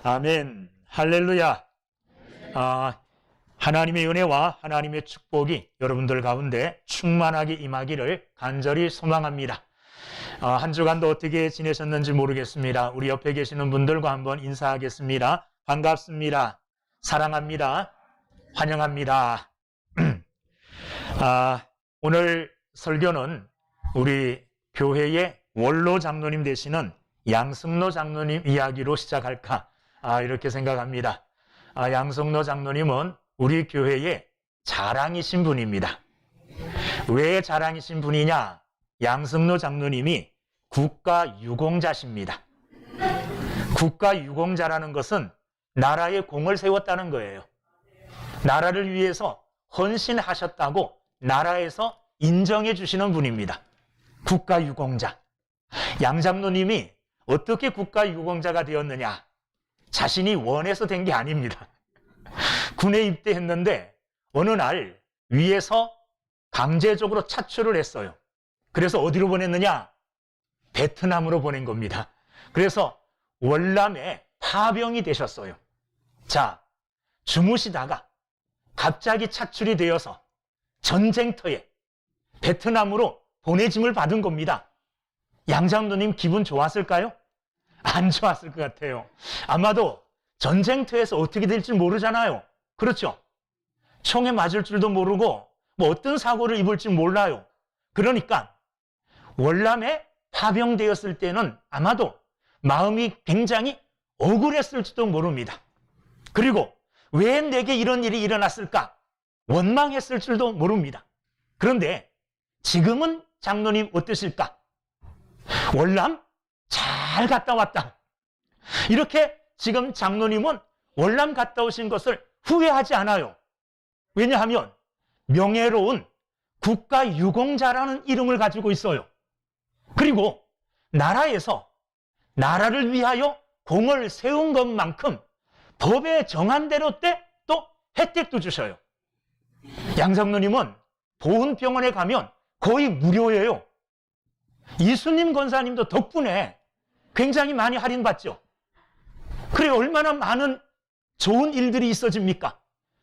아멘. 할렐루야. 하나님의 은혜와 하나님의 축복이 여러분들 가운데 충만하게 임하기를 간절히 소망합니다. 한 주간도 어떻게 지내셨는지 모르겠습니다. 우리 옆에 계시는 분들과 한번 인사하겠습니다. 반갑습니다. 사랑합니다. 환영합니다. 오늘 설교는 우리 교회의 원로 장로님 되시는 양승로 장로님 이야기로 시작할까 이렇게 생각합니다. 양승로 장로님은 우리 교회의 자랑이신 분입니다. 왜 자랑이신 분이냐? 양승로 장로님이 국가유공자십니다. 국가유공자라는 것은 나라의 공을 세웠다는 거예요. 나라를 위해서 헌신하셨다고 나라에서 인정해 주시는 분입니다. 국가유공자. 양 장로님이 어떻게 국가유공자가 되었느냐? 자신이 원해서 된 게 아닙니다. 군에 입대했는데 어느 날 위에서 강제적으로 차출을 했어요. 그래서 어디로 보냈느냐? 베트남으로 보낸 겁니다. 그래서 월남에 파병이 되셨어요. 자, 주무시다가 갑자기 차출이 되어서 전쟁터에 베트남으로 보내짐을 받은 겁니다. 양 장로님 기분 좋았을까요? 안 좋았을 것 같아요. 아마도 전쟁터에서 어떻게 될지 모르잖아요. 그렇죠? 총에 맞을 줄도 모르고 뭐 어떤 사고를 입을지 몰라요. 그러니까 월남에 파병되었을 때는 아마도 마음이 굉장히 억울했을지도 모릅니다. 그리고 왜 내게 이런 일이 일어났을까? 원망했을 줄도 모릅니다. 그런데 지금은 장로님 어떠실까? 월남 잘 갔다 왔다. 이렇게 지금 장로님은 월남 갔다 오신 것을 후회하지 않아요. 왜냐하면 명예로운 국가유공자라는 이름을 가지고 있어요. 그리고 나라에서 나라를 위하여 공을 세운 것만큼 법에 정한 대로 또 혜택도 주셔요. 양 장로님은 보훈병원에 가면 거의 무료예요. 이수님 권사님도 덕분에 굉장히 많이 할인받죠. 그래, 얼마나 많은 좋은 일들이 있어집니까?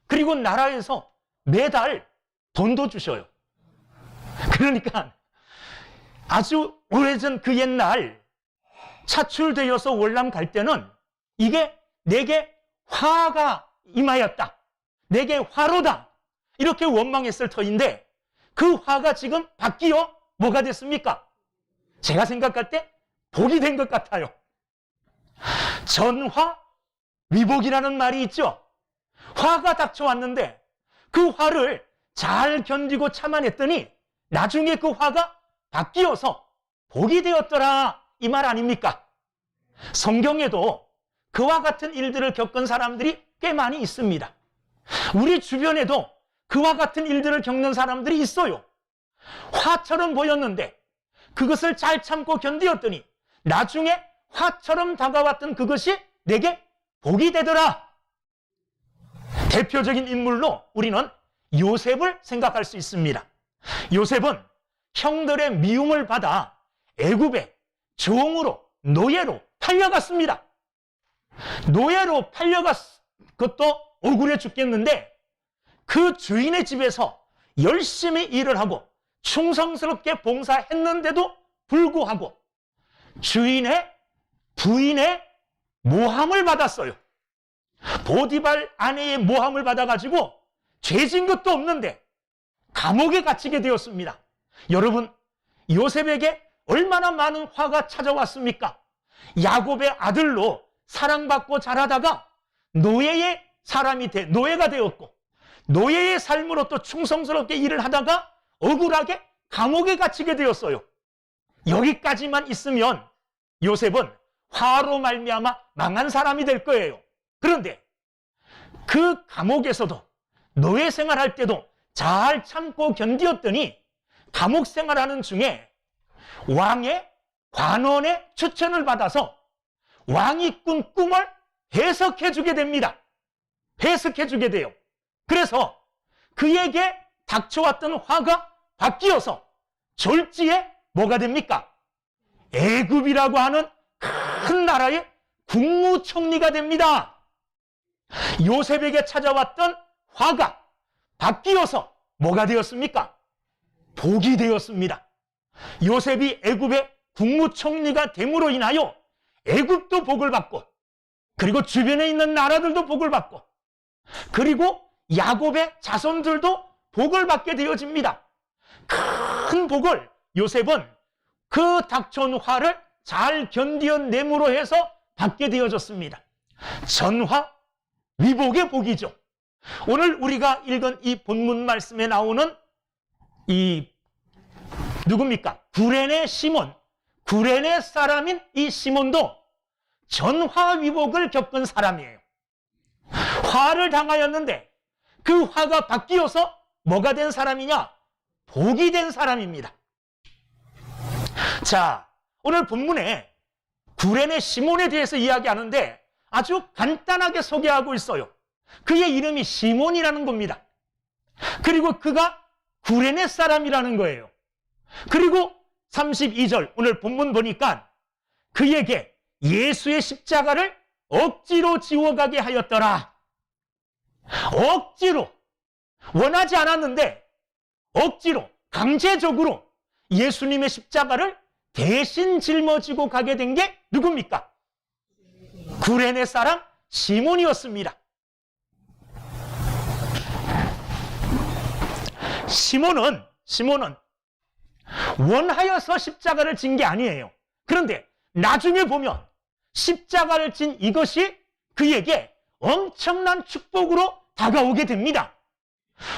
그리고 나라에서 매달 돈도 주셔요. 그러니까 아주 오래전 그 옛날 차출되어서 월남 갈 때는 이게 내게 화가 임하였다. 내게 화로다. 이렇게 원망했을 터인데 그 화가 지금 바뀌어 뭐가 됐습니까? 제가 생각할 때 복이 된 것 같아요. 전화위복이라는 말이 있죠. 화가 닥쳐왔는데 그 화를 잘 견디고 참아냈더니 나중에 그 화가 바뀌어서 복이 되었더라, 이 말 아닙니까? 성경에도 그와 같은 일들을 겪은 사람들이 꽤 많이 있습니다. 우리 주변에도 그와 같은 일들을 겪는 사람들이 있어요. 화처럼 보였는데 그것을 잘 참고 견디었더니 나중에 화처럼 다가왔던 그것이 내게 복이 되더라. 대표적인 인물로 우리는 요셉을 생각할 수 있습니다. 요셉은 형들의 미움을 받아 애굽에 종으로, 노예로 팔려갔습니다. 노예로 팔려갔 것도 억울해 죽겠는데 그 주인의 집에서 열심히 일을 하고 충성스럽게 봉사했는데도 불구하고 부인의 모함을 받았어요. 보디발 아내의 모함을 받아가지고 죄진 것도 없는데 감옥에 갇히게 되었습니다. 여러분, 요셉에게 얼마나 많은 화가 찾아왔습니까? 야곱의 아들로 사랑받고 자라다가 노예가 되었고 노예의 삶으로 또 충성스럽게 일을 하다가 억울하게 감옥에 갇히게 되었어요. 여기까지만 있으면 요셉은 화로 말미암아 망한 사람이 될 거예요. 그런데 그 감옥에서도 노예 생활할 때도 잘 참고 견디었더니 감옥 생활하는 중에 왕의 관원의 추천을 받아서 왕이 꾼 꿈을 해석해 주게 됩니다. 해석해 주게 돼요. 그래서 그에게 닥쳐왔던 화가 바뀌어서 졸지에 뭐가 됩니까? 애굽이라고 하는 큰 나라의 국무총리가 됩니다. 요셉에게 찾아왔던 화가 바뀌어서 뭐가 되었습니까? 복이 되었습니다. 요셉이 애굽의 국무총리가 됨으로 인하여 애굽도 복을 받고, 그리고 주변에 있는 나라들도 복을 받고, 그리고 야곱의 자손들도 복을 받게 되어집니다. 큰 복을 요셉은 그 닥쳐온 화를 잘 견디어냄으로 해서 받게 되어졌습니다. 전화 위복의 복이죠. 오늘 우리가 읽은 이 본문 말씀에 나오는 이 누굽니까? 구레네 시몬, 구레네 사람인 이 시몬도 전화 위복을 겪은 사람이에요. 화를 당하였는데 그 화가 바뀌어서 뭐가 된 사람이냐? 복이 된 사람입니다. 자, 오늘 본문에 구레네 시몬에 대해서 이야기하는데 아주 간단하게 소개하고 있어요. 그의 이름이 시몬이라는 겁니다. 그리고 그가 구레네 사람이라는 거예요. 그리고 32절 오늘 본문 보니까 그에게 예수의 십자가를 억지로 지워가게 하였더라. 억지로, 원하지 않았는데 억지로, 강제적으로 예수님의 십자가를 대신 짊어지고 가게 된 게 누굽니까? 구레네 사람 시몬이었습니다. 시몬은 원하여서 십자가를 진 게 아니에요. 그런데 나중에 보면 십자가를 진 이것이 그에게 엄청난 축복으로 다가오게 됩니다.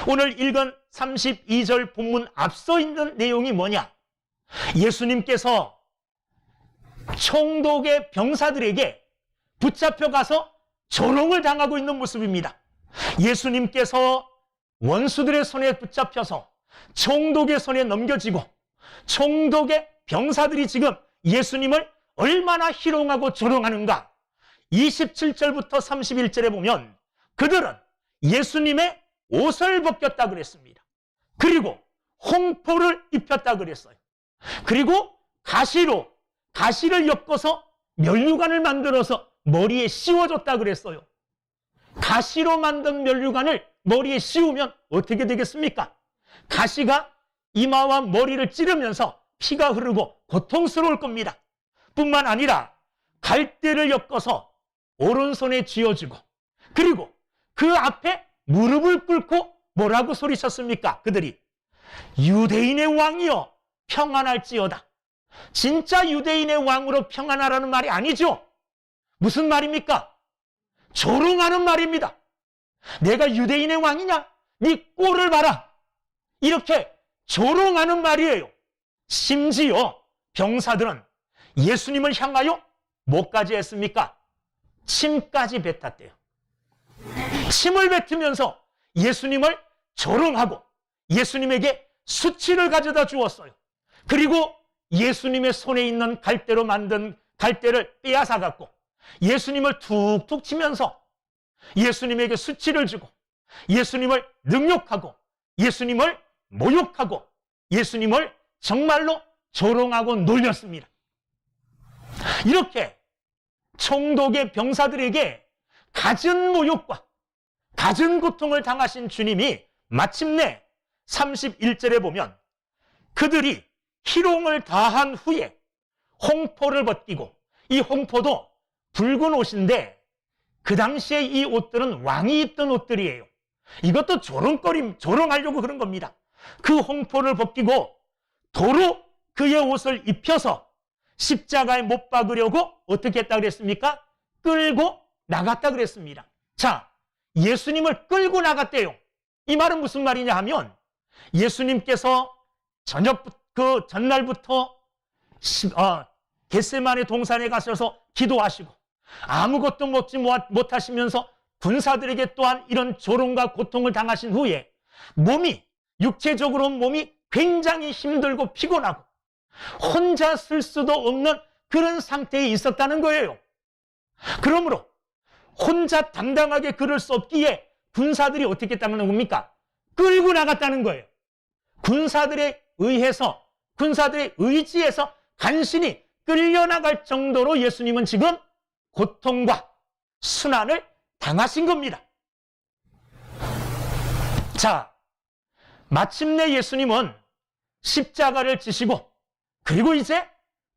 오늘 읽은 32절 본문 앞서 있는 내용이 뭐냐? 예수님께서 총독의 병사들에게 붙잡혀 가서 조롱을 당하고 있는 모습입니다. 예수님께서 원수들의 손에 붙잡혀서 총독의 손에 넘겨지고 총독의 병사들이 지금 예수님을 얼마나 희롱하고 조롱하는가? 27절부터 31절에 보면 그들은 예수님의 옷을 벗겼다 그랬습니다. 그리고 홍포를 입혔다 그랬어요. 그리고 가시를 엮어서 면류관을 만들어서 머리에 씌워줬다 그랬어요. 가시로 만든 면류관을 머리에 씌우면 어떻게 되겠습니까? 가시가 이마와 머리를 찌르면서 피가 흐르고 고통스러울 겁니다. 뿐만 아니라 갈대를 엮어서 오른손에 쥐어주고, 그리고 그 앞에 무릎을 꿇고 뭐라고 소리쳤습니까? 그들이 유대인의 왕이여 평안할지어다. 진짜 유대인의 왕으로 평안하라는 말이 아니죠. 무슨 말입니까? 조롱하는 말입니다. 내가 유대인의 왕이냐? 네 꼴을 봐라. 이렇게 조롱하는 말이에요. 심지어 병사들은 예수님을 향하여 뭐까지 했습니까? 침까지 뱉었대요. 침을 뱉으면서 예수님을 조롱하고 예수님에게 수치를 가져다 주었어요. 그리고 예수님의 손에 있는 갈대로 만든 갈대를 빼앗아 갖고 예수님을 툭툭 치면서 예수님에게 수치를 주고 예수님을 능욕하고 예수님을 모욕하고 예수님을 정말로 조롱하고 놀렸습니다. 이렇게 총독의 병사들에게 갖은 모욕과 갖은 고통을 당하신 주님이 마침내 31절에 보면 그들이 희롱을 다한 후에 홍포를 벗기고, 이 홍포도 붉은 옷인데 그 당시에 이 옷들은 왕이 입던 옷들이에요. 이것도 조롱하려고 그런 겁니다. 그 홍포를 벗기고 도로 그의 옷을 입혀서 십자가에 못 박으려고 어떻게 했다 그랬습니까? 끌고 나갔다 그랬습니다. 자, 예수님을 끌고 나갔대요. 이 말은 무슨 말이냐 하면 예수님께서 그 전날부터 겟세마네 동산에 가셔서 기도하시고 아무것도 먹지 못하시면서 군사들에게 또한 이런 조롱과 고통을 당하신 후에 육체적으로 몸이 굉장히 힘들고 피곤하고 혼자 쓸 수도 없는 그런 상태에 있었다는 거예요. 그러므로 혼자 당당하게 걸을 수 없기에 군사들이 어떻게 했다는 겁니까? 끌고 나갔다는 거예요. 군사들의 의지에서 간신히 끌려나갈 정도로 예수님은 지금 고통과 순환을 당하신 겁니다. 자, 마침내 예수님은 십자가를 지시고 그리고 이제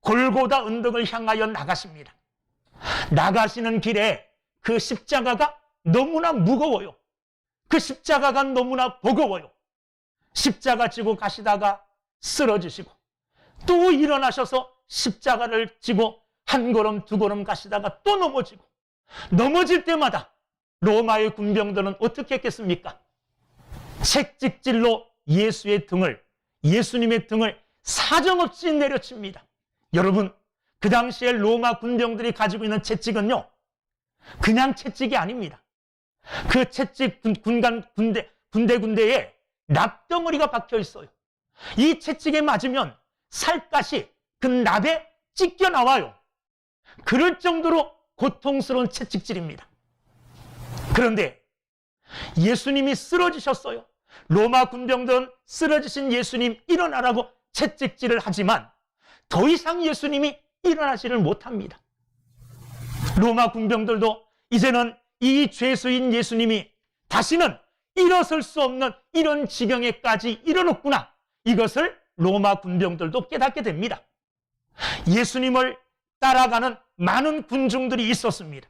골고다 언덕을 향하여 나가십니다. 나가시는 길에 그 십자가가 너무나 무거워요. 그 십자가가 너무나 버거워요. 십자가 지고 가시다가 쓰러지시고 또 일어나셔서 십자가를 지고 한 걸음 두 걸음 가시다가 또 넘어지고, 넘어질 때마다 로마의 군병들은 어떻게 했겠습니까? 채찍질로 예수님의 등을 사정없이 내려칩니다. 여러분, 그 당시에 로마 군병들이 가지고 있는 채찍은요, 그냥 채찍이 아닙니다. 그 채찍 군데군데에 납덩어리가 박혀 있어요. 이 채찍에 맞으면 살갗이 그 납에 찢겨 나와요. 그럴 정도로 고통스러운 채찍질입니다. 그런데 예수님이 쓰러지셨어요. 로마 군병들은 쓰러지신 예수님 일어나라고 채찍질을 하지만 더 이상 예수님이 일어나지를 못합니다. 로마 군병들도 이제는 이 죄수인 예수님이 다시는 일어설 수 없는 이런 지경에까지 이르렀구나, 이것을 로마 군병들도 깨닫게 됩니다. 예수님을 따라가는 많은 군중들이 있었습니다.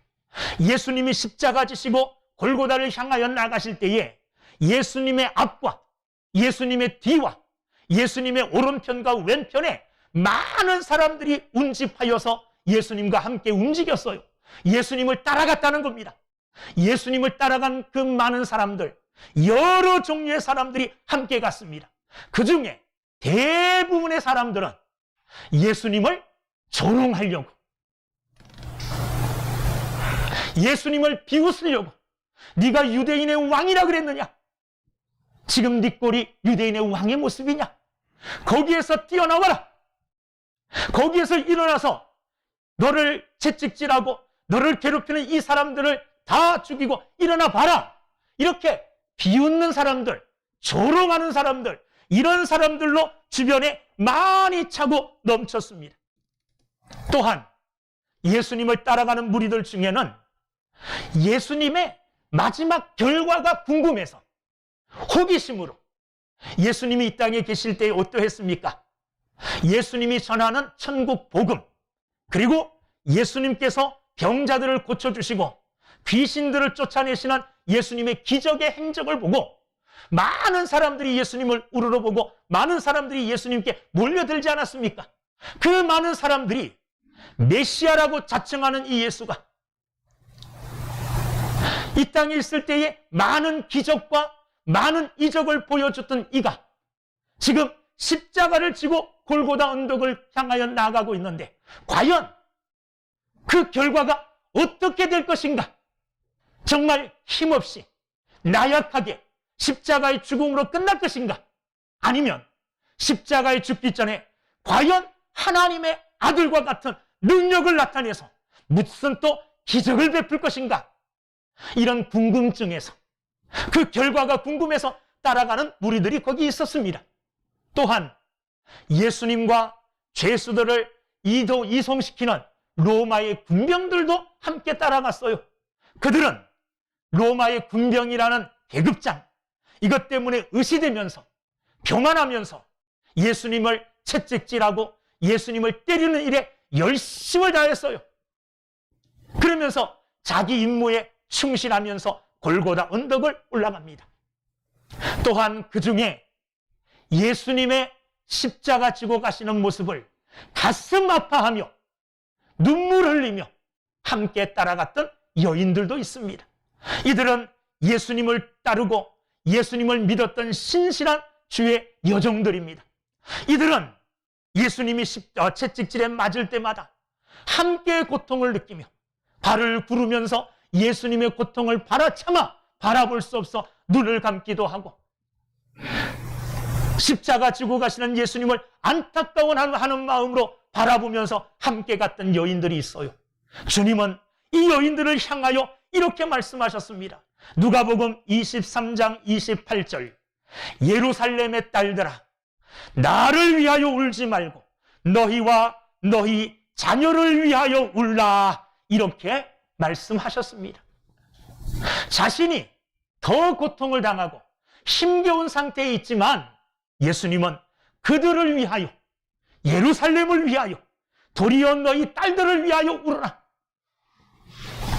예수님이 십자가 지시고 골고다를 향하여 나가실 때에 예수님의 앞과 예수님의 뒤와 예수님의 오른편과 왼편에 많은 사람들이 운집하여서 예수님과 함께 움직였어요. 예수님을 따라갔다는 겁니다. 예수님을 따라간 그 많은 사람들, 여러 종류의 사람들이 함께 갔습니다. 그 중에 대부분의 사람들은 예수님을 조롱하려고, 예수님을 비웃으려고, 네가 유대인의 왕이라 그랬느냐? 지금 네 꼴이 유대인의 왕의 모습이냐? 거기에서 뛰어나와라. 거기에서 일어나서 너를 채찍질하고 너를 괴롭히는 이 사람들을 다 죽이고 일어나 봐라. 이렇게 비웃는 사람들, 조롱하는 사람들, 이런 사람들로 주변에 많이 차고 넘쳤습니다. 또한 예수님을 따라가는 무리들 중에는 예수님의 마지막 결과가 궁금해서, 호기심으로 예수님이 이 땅에 계실 때 어떠했습니까? 예수님이 전하는 천국 복음, 그리고 예수님께서 병자들을 고쳐주시고 귀신들을 쫓아내시는 예수님의 기적의 행적을 보고 많은 사람들이 예수님을 우러러보고 많은 사람들이 예수님께 몰려들지 않았습니까? 그 많은 사람들이 메시아라고 자청하는 이 예수가 이 땅에 있을 때에 많은 기적과 많은 이적을 보여줬던 이가 지금 십자가를 지고 골고다 언덕을 향하여 나가고 있는데 과연 그 결과가 어떻게 될 것인가? 정말 힘없이 나약하게 십자가의 죽음으로 끝날 것인가? 아니면 십자가에 죽기 전에 과연 하나님의 아들과 같은 능력을 나타내서 무슨 또 기적을 베풀 것인가? 이런 궁금증에서, 그 결과가 궁금해서 따라가는 무리들이 거기 있었습니다. 또한 예수님과 죄수들을 이송시키는 로마의 군병들도 함께 따라갔어요. 그들은 로마의 군병이라는 계급장, 이것 때문에 의시되면서 교만하면서 예수님을 채찍질하고 예수님을 때리는 일에 열심을 다했어요. 그러면서 자기 임무에 충실하면서 골고다 언덕을 올라갑니다. 또한 그 중에 예수님의 십자가 지고 가시는 모습을 가슴 아파하며 눈물 흘리며 함께 따라갔던 여인들도 있습니다. 이들은 예수님을 따르고 예수님을 믿었던 신실한 주의 여종들입니다. 이들은 예수님이 채찍질에 맞을 때마다 함께 고통을 느끼며 발을 구르면서 예수님의 고통을 바라볼 수 없어 눈을 감기도 하고 십자가 지고 가시는 예수님을 안타까워하는 마음으로 바라보면서 함께 갔던 여인들이 있어요. 주님은 이 여인들을 향하여 이렇게 말씀하셨습니다. 누가복음 23장 28절, 예루살렘의 딸들아, 나를 위하여 울지 말고 너희와 너희 자녀를 위하여 울라, 이렇게 말씀하셨습니다. 자신이 더 고통을 당하고 힘겨운 상태에 있지만 예수님은 그들을 위하여, 예루살렘을 위하여, 도리어 너희 딸들을 위하여 울어라.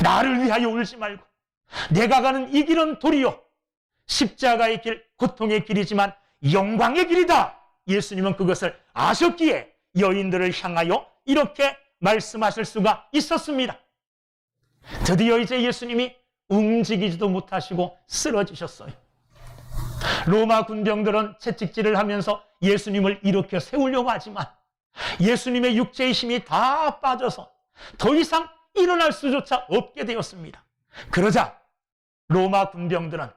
나를 위하여 울지 말고 내가 가는 이 길은 도리어 십자가의 길, 고통의 길이지만 영광의 길이다. 예수님은 그것을 아셨기에 여인들을 향하여 이렇게 말씀하실 수가 있었습니다. 드디어 이제 예수님이 움직이지도 못하시고 쓰러지셨어요. 로마 군병들은 채찍질을 하면서 예수님을 일으켜 세우려고 하지만 예수님의 육체의 힘이 다 빠져서 더 이상 일어날 수조차 없게 되었습니다. 그러자 로마 군병들은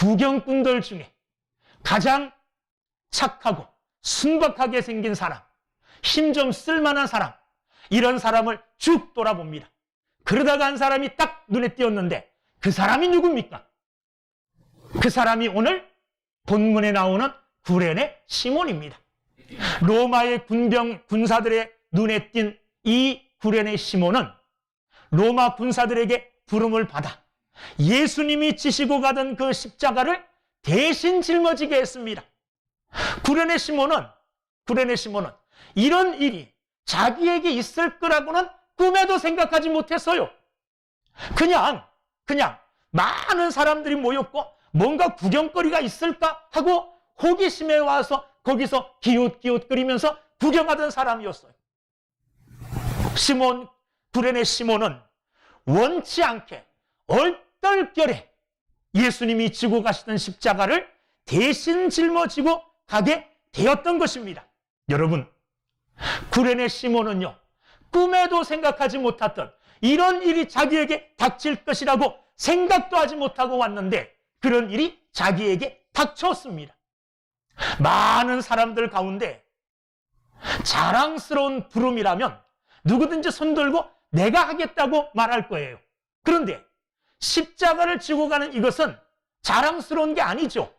구경꾼들 중에 가장 착하고 순박하게 생긴 사람, 힘 좀 쓸만한 사람, 이런 사람을 쭉 돌아봅니다. 그러다가 한 사람이 딱 눈에 띄었는데 그 사람이 누굽니까? 그 사람이 오늘 본문에 나오는 구레네 시몬입니다. 로마의 군사들의 눈에 띈 이 구레네 시몬은 로마 군사들에게 부름을 받아 예수님이 지시고 가던 그 십자가를 대신 짊어지게 했습니다. 구레네 시몬은 이런 일이 자기에게 있을 거라고는 꿈에도 생각하지 못했어요. 그냥 많은 사람들이 모였고 뭔가 구경거리가 있을까 하고 호기심에 와서 거기서 기웃기웃거리면서 구경하던 사람이었어요. 구레네 시몬은 원치 않게 얼떨결에 예수님이 지고 가시던 십자가를 대신 짊어지고 가게 되었던 것입니다. 여러분, 구레네 시몬은요, 꿈에도 생각하지 못했던 이런 일이 자기에게 닥칠 것이라고 생각도 하지 못하고 왔는데 그런 일이 자기에게 닥쳤습니다. 많은 사람들 가운데 자랑스러운 부름이라면 누구든지 손들고 내가 하겠다고 말할 거예요. 그런데 십자가를 지고 가는 이것은 자랑스러운 게 아니죠.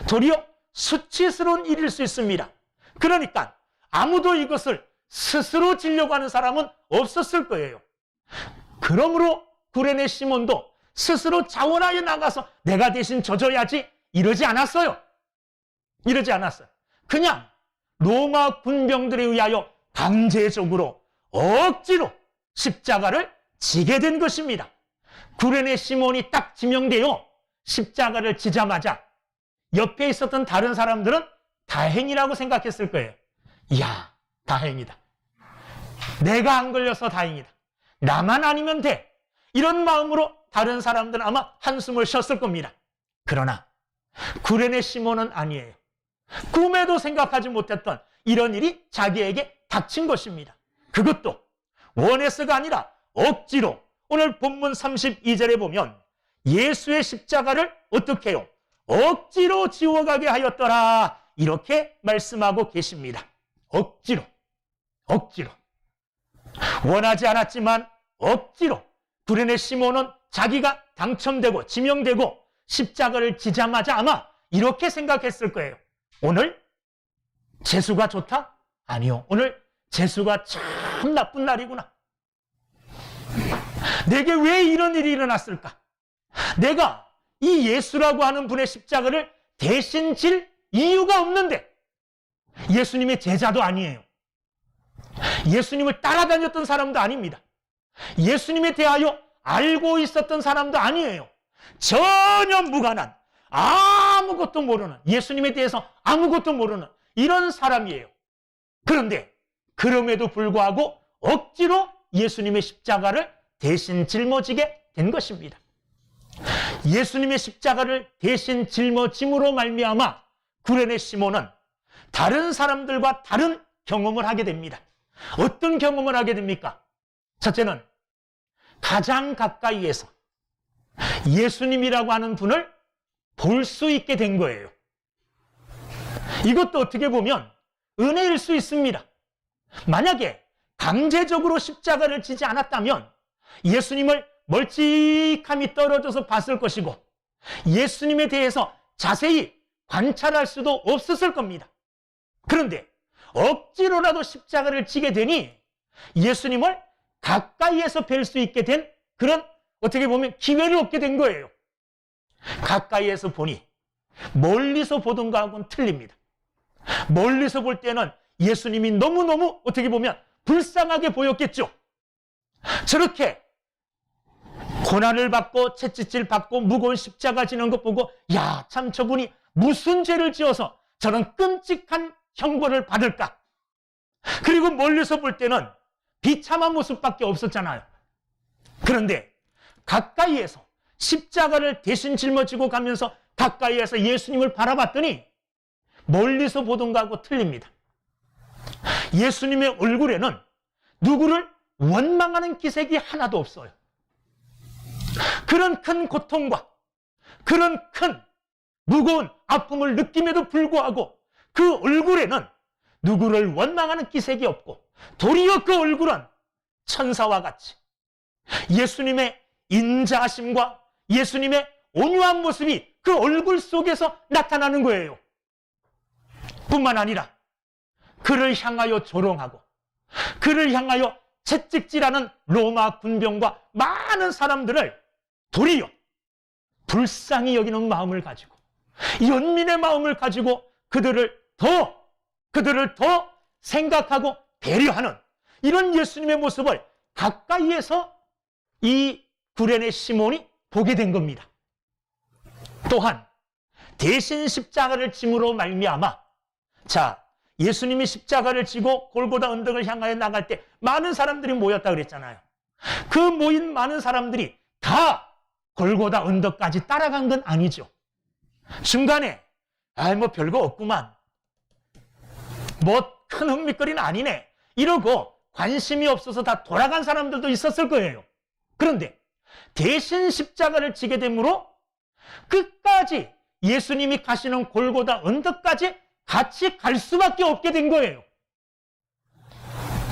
도리어 수치스러운 일일 수 있습니다. 그러니까 아무도 이것을 스스로 지려고 하는 사람은 없었을 거예요. 그러므로 구레네 시몬도 스스로 자원하여 나가서 내가 대신 져줘야지 이러지 않았어요. 그냥 로마 군병들에 의하여 강제적으로 억지로 십자가를 지게 된 것입니다. 구레네 시몬이 딱 지명되어 십자가를 지자마자 옆에 있었던 다른 사람들은 다행이라고 생각했을 거예요. 이야, 다행이다. 내가 안 걸려서 다행이다. 나만 아니면 돼. 이런 마음으로 다른 사람들은 아마 한숨을 쉬었을 겁니다. 그러나 구레네 시몬은 아니에요. 꿈에도 생각하지 못했던 이런 일이 자기에게 닥친 것입니다. 그것도 원해서가 아니라 억지로. 오늘 본문 32절에 보면 예수의 십자가를 어떻게 해요? 억지로 지워가게 하였더라. 이렇게 말씀하고 계십니다. 억지로. 원하지 않았지만 억지로. 구레네 시몬은 자기가 당첨되고 지명되고 십자가를 지자마자 아마 이렇게 생각했을 거예요. 오늘 재수가 좋다? 아니요. 오늘 재수가 참 나쁜 날이구나. 내게 왜 이런 일이 일어났을까? 내가 이 예수라고 하는 분의 십자가를 대신 질 이유가 없는데 예수님의 제자도 아니에요. 예수님을 따라다녔던 사람도 아닙니다. 예수님에 대하여 알고 있었던 사람도 아니에요. 전혀 무관한, 아무것도 모르는, 예수님에 대해서 아무것도 모르는 이런 사람이에요. 그런데 그럼에도 불구하고 억지로 예수님의 십자가를 대신 짊어지게 된 것입니다. 예수님의 십자가를 대신 짊어짐으로 말미암아 구레네 시몬은 다른 사람들과 다른 경험을 하게 됩니다. 어떤 경험을 하게 됩니까? 첫째는 가장 가까이에서 예수님이라고 하는 분을 볼 수 있게 된 거예요. 이것도 어떻게 보면 은혜일 수 있습니다. 만약에 강제적으로 십자가를 지지 않았다면 예수님을 멀찍함이 떨어져서 봤을 것이고 예수님에 대해서 자세히 관찰할 수도 없었을 겁니다. 그런데 억지로라도 십자가를 지게 되니 예수님을 가까이에서 뵐 수 있게 된 그런 어떻게 보면 기회를 얻게 된 거예요. 가까이에서 보니 멀리서 보던 거하고는 틀립니다. 멀리서 볼 때는 예수님이 너무너무 어떻게 보면 불쌍하게 보였겠죠. 저렇게 고난을 받고 채찍질 받고 무거운 십자가 지는 것 보고 야, 참 저분이 무슨 죄를 지어서 저런 끔찍한 형벌을 받을까? 그리고 멀리서 볼 때는 비참한 모습밖에 없었잖아요. 그런데 가까이에서 십자가를 대신 짊어지고 가면서 가까이에서 예수님을 바라봤더니 멀리서 보던 거하고 틀립니다. 예수님의 얼굴에는 누구를 원망하는 기색이 하나도 없어요. 그런 큰 고통과 그런 큰 무거운 아픔을 느낌에도 불구하고 그 얼굴에는 누구를 원망하는 기색이 없고 도리어 그 얼굴은 천사와 같이 예수님의 인자하심과 예수님의 온유한 모습이 그 얼굴 속에서 나타나는 거예요. 뿐만 아니라 그를 향하여 조롱하고 그를 향하여 채찍질하는 로마 군병과 많은 사람들을 도리어 불쌍히 여기는 마음을 가지고 연민의 마음을 가지고 그들을 더 생각하고 배려하는 이런 예수님의 모습을 가까이에서 이 구레네 시몬이 보게 된 겁니다. 또한 대신 십자가를 짐으로 말미암아 예수님이 십자가를 지고 골고다 언덕을 향하여 나갈 때 많은 사람들이 모였다 그랬잖아요. 그 모인 많은 사람들이 다 골고다 언덕까지 따라간 건 아니죠. 중간에 뭐 별거 없구만, 뭐 큰 흥미거리는 아니네 이러고 관심이 없어서 다 돌아간 사람들도 있었을 거예요. 그런데 대신 십자가를 지게 되므로 끝까지 예수님이 가시는 골고다 언덕까지 같이 갈 수밖에 없게 된 거예요.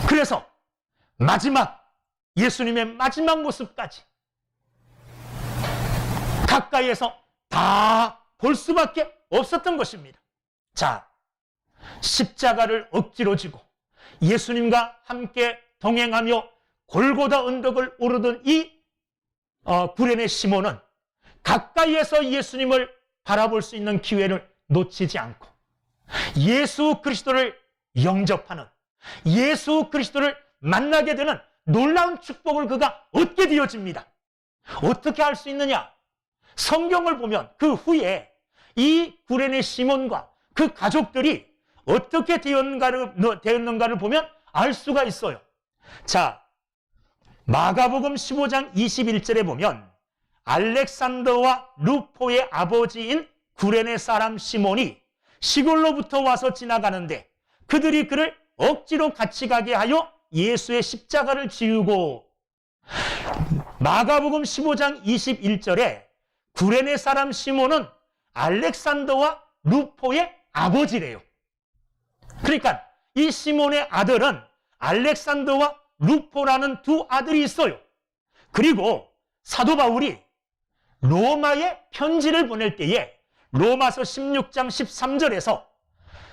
그래서 예수님의 마지막 모습까지 가까이에서 다 볼 수밖에 없었던 것입니다. 십자가를 억지로 지고 예수님과 함께 동행하며 골고다 언덕을 오르던 이 구레네 시몬은 가까이에서 예수님을 바라볼 수 있는 기회를 놓치지 않고 예수 그리스도를 영접하는, 예수 그리스도를 만나게 되는 놀라운 축복을 그가 얻게 되어집니다. 어떻게 할 수 있느냐? 성경을 보면 그 후에 이 구레네 시몬과 그 가족들이 어떻게 되었는가를 보면 알 수가 있어요. 마가복음 15장 21절에 보면 알렉산더와 루포의 아버지인 구레네 사람 시몬이 시골로부터 와서 지나가는데 그들이 그를 억지로 같이 가게 하여 예수의 십자가를 지우고, 마가복음 15장 21절에 구레네 사람 시몬은 알렉산더와 루포의 아버지래요. 그러니까 이 시몬의 아들은 알렉산더와 루포라는 두 아들이 있어요. 그리고 사도 바울이 로마에 편지를 보낼 때에 로마서 16장 13절에서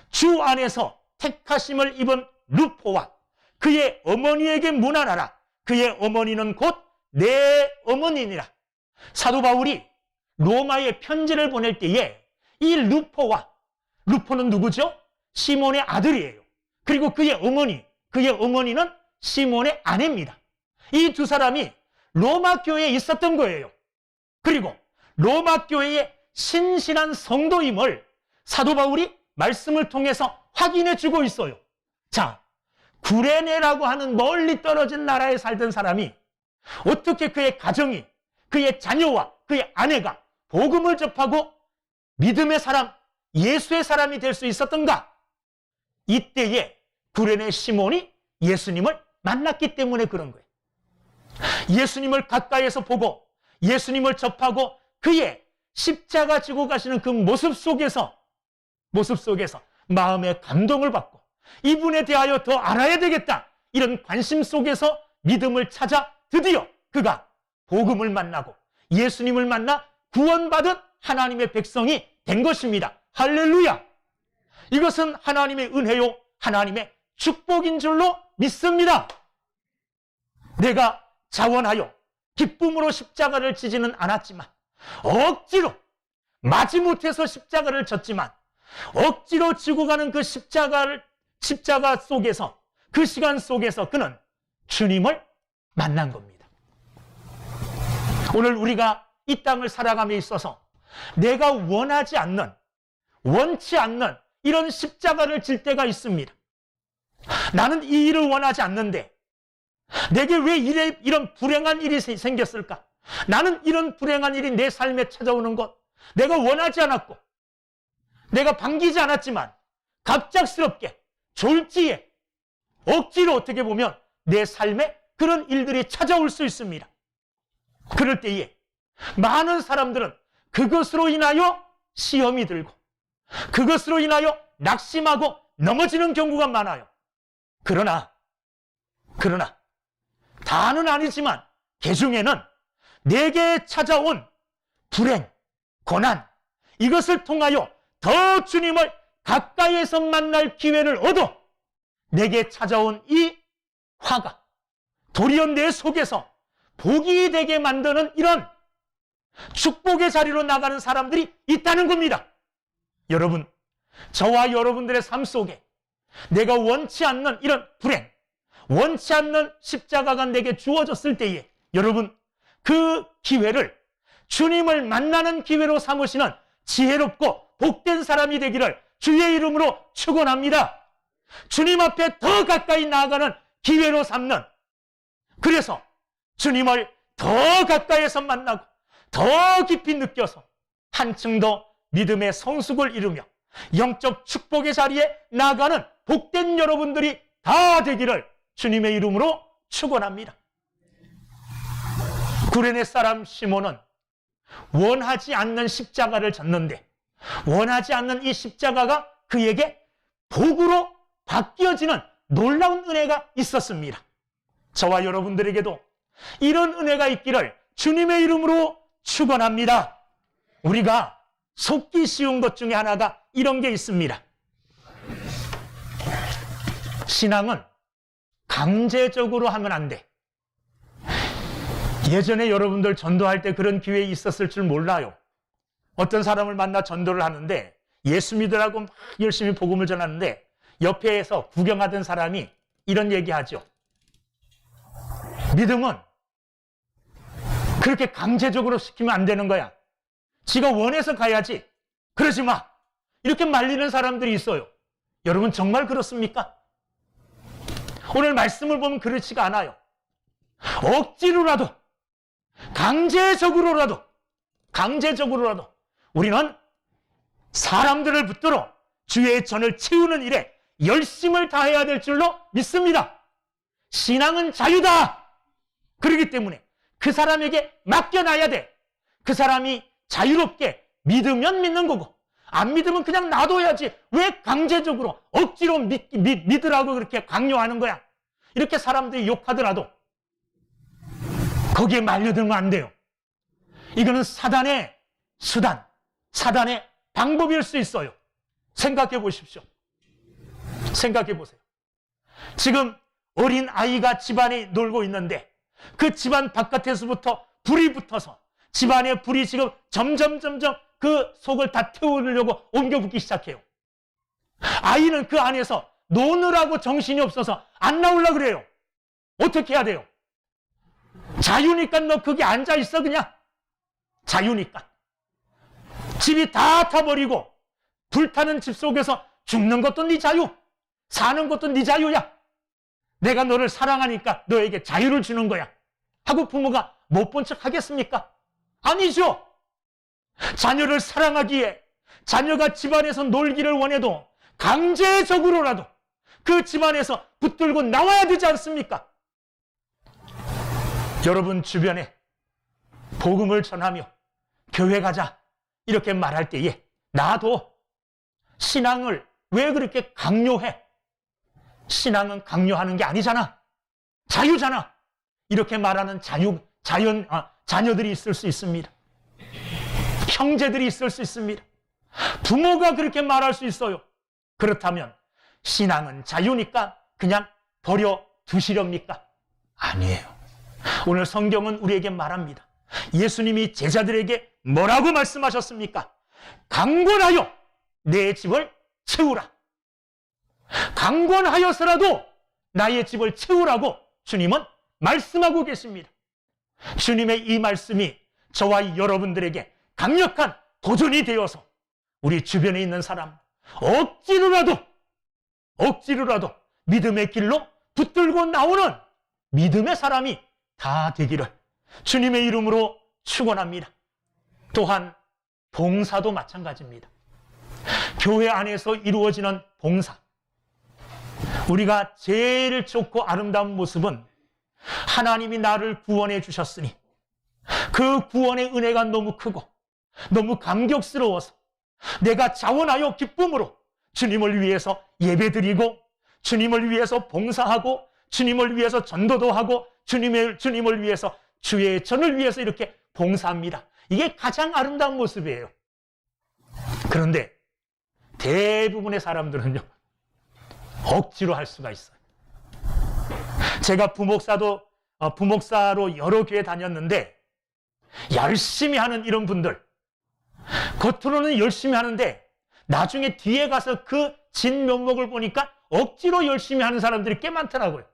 주 안에서 택하심을 입은 루포와 그의 어머니에게 문안하라. 그의 어머니는 곧 내 어머니니라. 사도 바울이 로마에 편지를 보낼 때에 이 루포는 누구죠? 시몬의 아들이에요. 그리고 그의 어머니는 시몬의 아내입니다. 이 두 사람이 로마 교회에 있었던 거예요. 그리고 로마 교회의 신실한 성도임을 사도 바울이 말씀을 통해서 확인해 주고 있어요. 구레네라고 하는 멀리 떨어진 나라에 살던 사람이 어떻게 그의 가정이, 그의 자녀와 그의 아내가 복음을 접하고 믿음의 사람, 예수의 사람이 될 수 있었던가? 이때에 구레네 시몬이 예수님을 만났기 때문에 그런 거예요. 예수님을 가까이에서 보고 예수님을 접하고 그의 십자가 지고 가시는 그 모습 속에서 마음의 감동을 받고 이분에 대하여 더 알아야 되겠다, 이런 관심 속에서 믿음을 찾아 드디어 그가 복음을 만나고 예수님을 만나 구원받은 하나님의 백성이 된 것입니다. 할렐루야! 이것은 하나님의 은혜요, 하나님의 축복인 줄로 믿습니다. 내가 자원하여 기쁨으로 십자가를 지지는 않았지만 억지로 마지못해서 십자가를 졌지만 억지로 지고 가는 그 십자가 속에서 그 시간 속에서 그는 주님을 만난 겁니다. 오늘 우리가 이 땅을 살아감에 있어서 내가 원하지 않는, 원치 않는 이런 십자가를 질 때가 있습니다. 나는 이 일을 원하지 않는데 내게 왜 이런 불행한 일이 생겼을까? 나는 이런 불행한 일이 내 삶에 찾아오는 것 내가 원하지 않았고 내가 반기지 않았지만 갑작스럽게 졸지에 억지로 어떻게 보면 내 삶에 그런 일들이 찾아올 수 있습니다. 그럴 때에 많은 사람들은 그것으로 인하여 시험이 들고 그것으로 인하여 낙심하고 넘어지는 경우가 많아요. 그러나 다는 아니지만 그중에는 내게 찾아온 불행, 고난 이것을 통하여 더 주님을 가까이에서 만날 기회를 얻어 내게 찾아온 이 화가 도리어 내 속에서 복이 되게 만드는 이런 축복의 자리로 나가는 사람들이 있다는 겁니다. 여러분, 저와 여러분들의 삶 속에 내가 원치 않는 이런 불행, 원치 않는 십자가가 내게 주어졌을 때에 여러분 그 기회를 주님을 만나는 기회로 삼으시는 지혜롭고 복된 사람이 되기를 주의 이름으로 축원합니다. 주님 앞에 더 가까이 나아가는 기회로 삼는, 그래서 주님을 더 가까이에서 만나고 더 깊이 느껴서 한층 더 믿음의 성숙을 이루며 영적 축복의 자리에 나아가는 복된 여러분들이 다 되기를 주님의 이름으로 축원합니다. 구레네 사람 시몬은 원하지 않는 십자가를 졌는데 원하지 않는 이 십자가가 그에게 복으로 바뀌어지는 놀라운 은혜가 있었습니다. 저와 여러분들에게도 이런 은혜가 있기를 주님의 이름으로 축원합니다. 우리가 속기 쉬운 것 중에 하나가 이런 게 있습니다. 신앙은 강제적으로 하면 안 돼. 예전에 여러분들 전도할 때 그런 기회 있었을 줄 몰라요. 어떤 사람을 만나 전도를 하는데 예수 믿으라고 막 열심히 복음을 전하는데 옆에서 구경하던 사람이 이런 얘기하죠. 믿음은 그렇게 강제적으로 시키면 안 되는 거야. 지가 원해서 가야지. 그러지 마. 이렇게 말리는 사람들이 있어요. 여러분 정말 그렇습니까? 오늘 말씀을 보면 그렇지가 않아요. 억지로라도 강제적으로라도 우리는 사람들을 붙들어 주의 전을 채우는 일에 열심을 다해야 될 줄로 믿습니다. 신앙은 자유다. 그렇기 때문에 그 사람에게 맡겨놔야 돼. 그 사람이 자유롭게 믿으면 믿는 거고 안 믿으면 그냥 놔둬야지. 왜 강제적으로 억지로 믿으라고 그렇게 강요하는 거야. 이렇게 사람들이 욕하더라도 거기에 말려들면 안 돼요. 이거는 사단의 수단, 사단의 방법일 수 있어요. 생각해 보십시오. 생각해 보세요. 지금 어린 아이가 집안에 놀고 있는데 그 집안 바깥에서부터 불이 붙어서 집안의 불이 지금 점점 그 속을 다 태우려고 옮겨 붙기 시작해요. 아이는 그 안에서 노느라고 정신이 없어서 안 나오려고 그래요. 어떻게 해야 돼요? 자유니까 너 거기 앉아 있어 그냥. 자유니까. 집이 다 타버리고 불타는 집 속에서 죽는 것도 네 자유, 사는 것도 네 자유야. 내가 너를 사랑하니까 너에게 자유를 주는 거야 하고 부모가 못 본 척 하겠습니까? 아니죠. 자녀를 사랑하기에 자녀가 집안에서 놀기를 원해도 강제적으로라도 그 집안에서 붙들고 나와야 되지 않습니까? 여러분 주변에 복음을 전하며 교회 가자 이렇게 말할 때에 나도 신앙을 왜 그렇게 강요해? 신앙은 강요하는 게 아니잖아. 자유잖아. 이렇게 말하는 자녀들이 있을 수 있습니다. 형제들이 있을 수 있습니다. 부모가 그렇게 말할 수 있어요. 그렇다면 신앙은 자유니까 그냥 버려 두시렵니까? 아니에요. 오늘 성경은 우리에게 말합니다. 예수님이 제자들에게 뭐라고 말씀하셨습니까? 강권하여 내 집을 채우라. 강권하여서라도 나의 집을 채우라고 주님은 말씀하고 계십니다. 주님의 이 말씀이 저와 여러분들에게 강력한 도전이 되어서 우리 주변에 있는 사람 억지로라도 믿음의 길로 붙들고 나오는 믿음의 사람이 다 되기를 주님의 이름으로 축원합니다. 또한 봉사도 마찬가지입니다. 교회 안에서 이루어지는 봉사, 우리가 제일 좋고 아름다운 모습은 하나님이 나를 구원해 주셨으니 그 구원의 은혜가 너무 크고 너무 감격스러워서 내가 자원하여 기쁨으로 주님을 위해서 예배드리고 주님을 위해서 봉사하고 주님을 위해서 전도도 하고 주님을 위해서 주의 전을 위해서 이렇게 봉사합니다. 이게 가장 아름다운 모습이에요. 그런데 대부분의 사람들은요, 억지로 할 수가 있어요. 제가 부목사로 여러 교회 다녔는데 열심히 하는 이런 분들, 겉으로는 열심히 하는데 나중에 뒤에 가서 그 진면목을 보니까 억지로 열심히 하는 사람들이 꽤 많더라고요.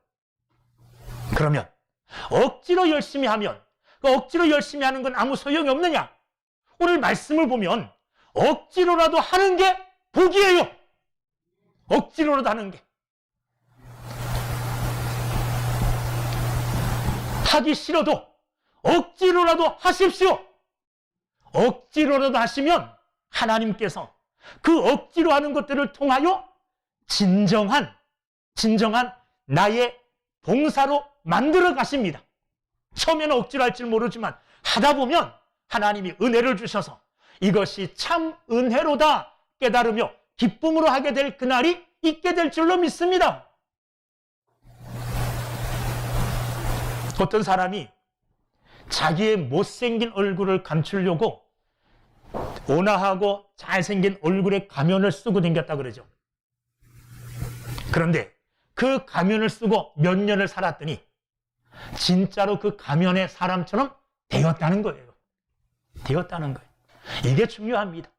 그러면 억지로 열심히 하면 그 억지로 열심히 하는 건 아무 소용이 없느냐? 오늘 말씀을 보면 억지로라도 하는 게 복이에요. 억지로라도 하는 게. 하기 싫어도 억지로라도 하십시오. 억지로라도 하시면 하나님께서 그 억지로 하는 것들을 통하여 진정한 나의 봉사로 만들어 가십니다. 처음에는 억지로 할 줄 모르지만 하다 보면 하나님이 은혜를 주셔서 이것이 참 은혜로다 깨달으며 기쁨으로 하게 될 그날이 있게 될 줄로 믿습니다. 어떤 사람이 자기의 못생긴 얼굴을 감추려고 온화하고 잘생긴 얼굴에 가면을 쓰고 다녔다 그러죠. 그런데 그 가면을 쓰고 몇 년을 살았더니 진짜로 그 가면의 사람처럼 되었다는 거예요. 되었다는 거예요. 이게 중요합니다.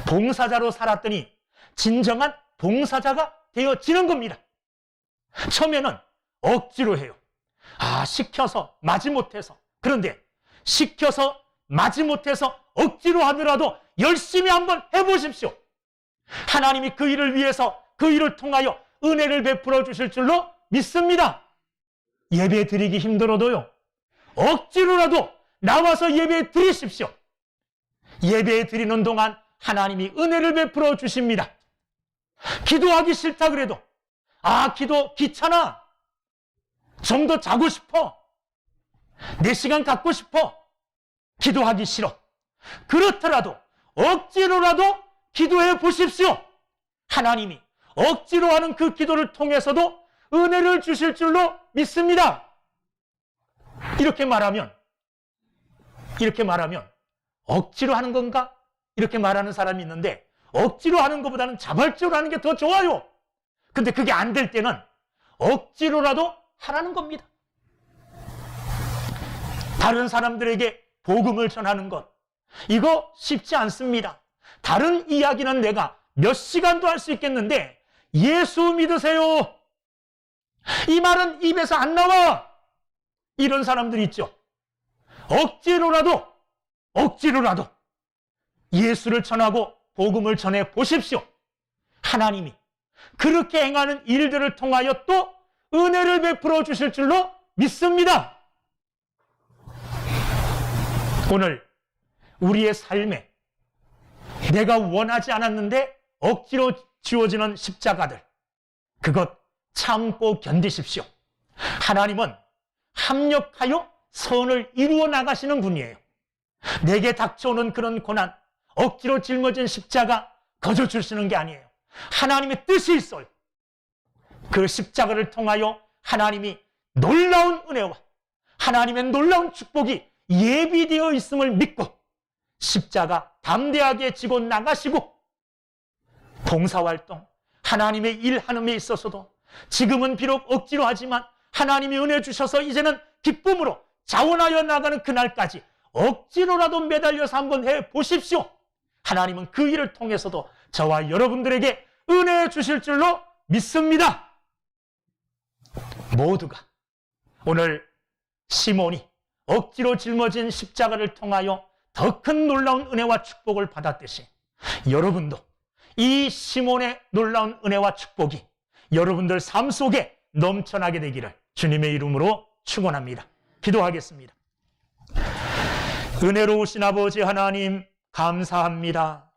봉사자로 살았더니 진정한 봉사자가 되어지는 겁니다. 처음에는 억지로 해요. 시켜서 마지못해서. 그런데 시켜서 마지못해서 억지로 하더라도 열심히 한번 해보십시오. 하나님이 그 일을 위해서 그 일을 통하여 은혜를 베풀어 주실 줄로 믿습니다. 예배 드리기 힘들어도요, 억지로라도 나와서 예배 드리십시오. 예배 드리는 동안 하나님이 은혜를 베풀어 주십니다. 기도하기 싫다 그래도 기도 귀찮아, 좀 더 자고 싶어, 내 시간 갖고 싶어, 기도하기 싫어, 그렇더라도 억지로라도 기도해 보십시오. 하나님이 억지로 하는 그 기도를 통해서도 은혜를 주실 줄로 믿습니다. 이렇게 말하면 억지로 하는 건가? 이렇게 말하는 사람이 있는데 억지로 하는 것보다는 자발적으로 하는 게 더 좋아요. 근데 그게 안 될 때는 억지로라도 하라는 겁니다. 다른 사람들에게 복음을 전하는 것, 이거 쉽지 않습니다. 다른 이야기는 내가 몇 시간도 할 수 있겠는데 예수 믿으세요, 이 말은 입에서 안 나와. 이런 사람들이 있죠. 억지로라도 예수를 전하고 복음을 전해 보십시오. 하나님이 그렇게 행하는 일들을 통하여 또 은혜를 베풀어 주실 줄로 믿습니다. 오늘 우리의 삶에 내가 원하지 않았는데 억지로 지워지는 십자가들, 그것 참고 견디십시오. 하나님은 합력하여 선을 이루어 나가시는 분이에요. 내게 닥쳐오는 그런 고난, 억지로 짊어진 십자가 거저 주시는 게 아니에요. 하나님의 뜻이 있어요. 그 십자가를 통하여 하나님이 놀라운 은혜와 하나님의 놀라운 축복이 예비되어 있음을 믿고 십자가 담대하게 지고 나가시고 봉사활동, 하나님의 일하는 데 있어서도 지금은 비록 억지로 하지만 하나님이 은혜 주셔서 이제는 기쁨으로 자원하여 나가는 그날까지 억지로라도 매달려서 한번 해보십시오. 하나님은 그 일을 통해서도 저와 여러분들에게 은혜 주실 줄로 믿습니다. 모두가 오늘 시몬이 억지로 짊어진 십자가를 통하여 더 큰 놀라운 은혜와 축복을 받았듯이 여러분도 이 시몬의 놀라운 은혜와 축복이 여러분들 삶 속에 넘쳐나게 되기를 주님의 이름으로 축원합니다. 기도하겠습니다. 은혜로우신 아버지 하나님 감사합니다.